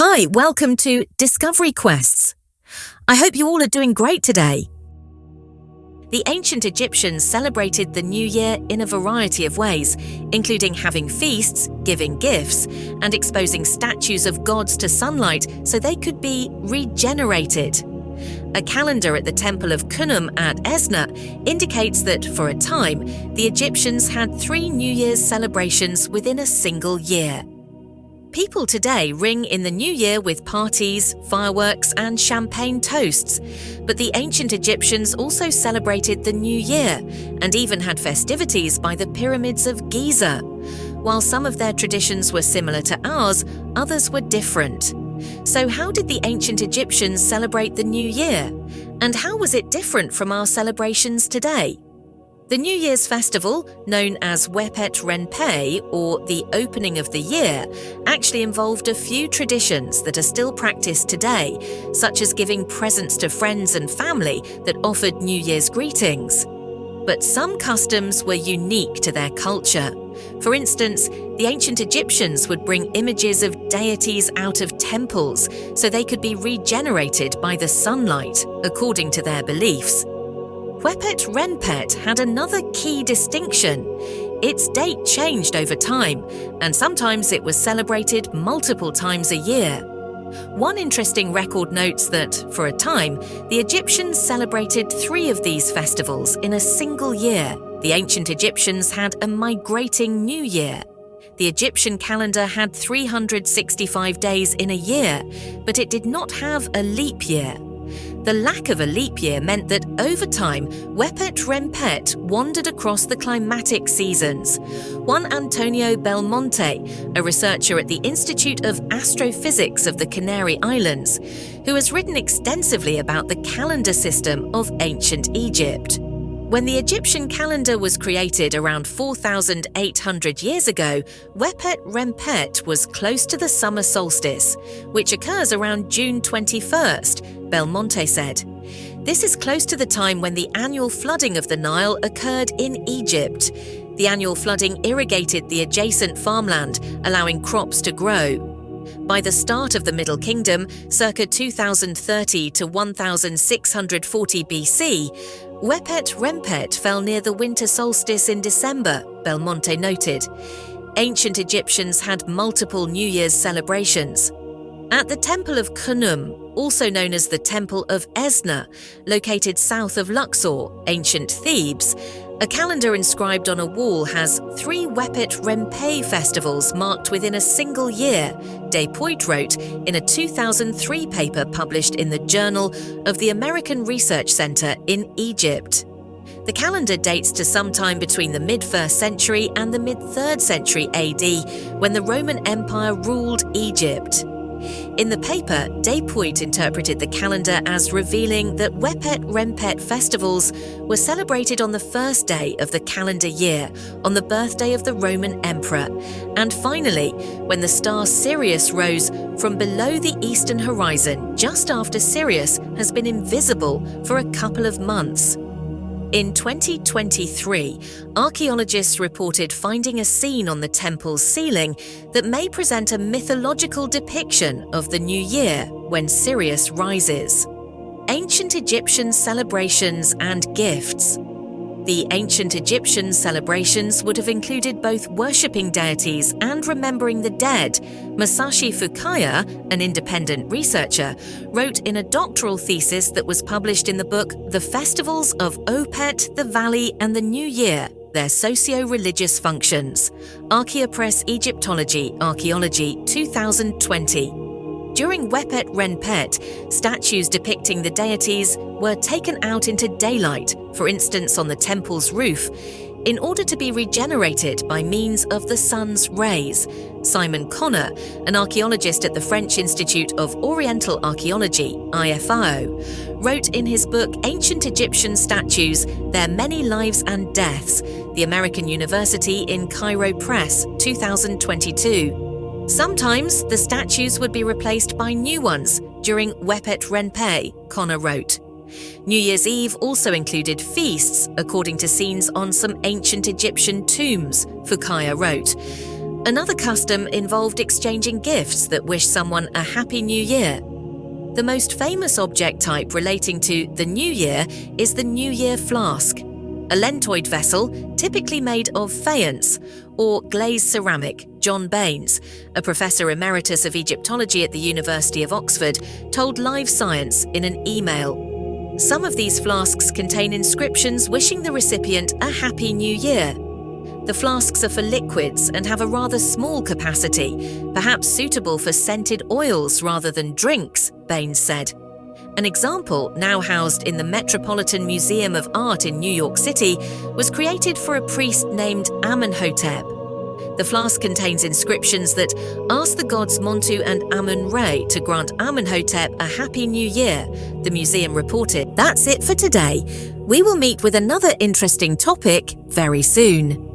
Hi, welcome to Discovery Quests. I hope you all are doing great today. The ancient Egyptians celebrated the New Year in a variety of ways, including having feasts, giving gifts, and exposing statues of gods to sunlight so they could be regenerated. A calendar at the Temple of Khnum at Esna indicates that, for a time, the Egyptians had 3 New Year's celebrations within a single year. People today ring in the new year with parties, fireworks, and champagne toasts, but the ancient Egyptians also celebrated the new year and even had festivities by the pyramids of Giza. While some of their traditions were similar to ours, others were different. So how did the ancient Egyptians celebrate the new year? And how was it different from our celebrations today? The New Year's festival, known as Wepet Renpet, or the opening of the year, actually involved a few traditions that are still practiced today, such as giving presents to friends and family that offered New Year's greetings. But some customs were unique to their culture. For instance, the ancient Egyptians would bring images of deities out of temples so they could be regenerated by the sunlight, according to their beliefs. Wepet Renpet had another key distinction. Its date changed over time, and sometimes it was celebrated multiple times a year. One interesting record notes that, for a time, the Egyptians celebrated 3 of these festivals in a single year. The ancient Egyptians had a migrating new year. The Egyptian calendar had 365 days in a year, but it did not have a leap year. The lack of a leap year meant that, over time, Wepet Renpet wandered across the climatic seasons. One Antonio Belmonte, a researcher at the Institute of Astrophysics of the Canary Islands, who has written extensively about the calendar system of ancient Egypt. When the Egyptian calendar was created around 4,800 years ago, Wepet Renpet was close to the summer solstice, which occurs around June 21st, Belmonte said. This is close to the time when the annual flooding of the Nile occurred in Egypt. The annual flooding irrigated the adjacent farmland, allowing crops to grow. By the start of the Middle Kingdom, circa 2030 to 1640 BC, Wepet Renpet fell near the winter solstice in December, Belmonte noted. Ancient Egyptians had multiple New Year's celebrations. At the Temple of Khnum, also known as the Temple of Esna, located south of Luxor, ancient Thebes, a calendar inscribed on a wall has 3 Wepet Renpet festivals marked within a single year, Deities wrote in a 2003 paper published in the Journal of the American Research Center in Egypt. The calendar dates to sometime between the mid-1st century and the mid-3rd century AD, when the Roman Empire ruled Egypt. In the paper, Deities interpreted the calendar as revealing that Wepet Renpet festivals were celebrated on the first day of the calendar year, on the birthday of the Roman emperor, and finally, when the star Sirius rose from below the eastern horizon just after Sirius has been invisible for a couple of months. In 2023, archaeologists reported finding a scene on the temple's ceiling that may present a mythological depiction of the new year when Sirius rises. Ancient Egyptian celebrations and gifts. The ancient Egyptian celebrations would have included both worshipping deities and remembering the dead. Masashi Fukaya, an independent researcher, wrote in a doctoral thesis that was published in the book The Festivals of Opet, the Valley and the New Year, Their Socio-Religious Functions. Archaeopress Egyptology, Archaeology, 2020. During Wepet Renpet, statues depicting the deities were taken out into daylight, for instance on the temple's roof, in order to be regenerated by means of the sun's rays. Simon Connor, an archaeologist at the French Institute of Oriental Archaeology, IFAO, wrote in his book Ancient Egyptian Statues, Their Many Lives and Deaths, the American University in Cairo Press, 2022. Sometimes the statues would be replaced by new ones during Wepet Renpet, Connor wrote. New Year's Eve also included feasts, according to scenes on some ancient Egyptian tombs, Fukaya wrote. Another custom involved exchanging gifts that wish someone a Happy New Year. The most famous object type relating to the New Year is the New Year flask, a lentoid vessel typically made of faience or glazed ceramic. John Baines, a professor emeritus of Egyptology at the University of Oxford, told Live Science in an email. Some of these flasks contain inscriptions wishing the recipient a Happy New Year. The flasks are for liquids and have a rather small capacity, perhaps suitable for scented oils rather than drinks, Baines said. An example, now housed in the Metropolitan Museum of Art in New York City, was created for a priest named Amenhotep. The flask contains inscriptions that ask the gods Montu and Amun-Re to grant Amenhotep a Happy New Year, the museum reported. That's it for today. We will meet with another interesting topic very soon.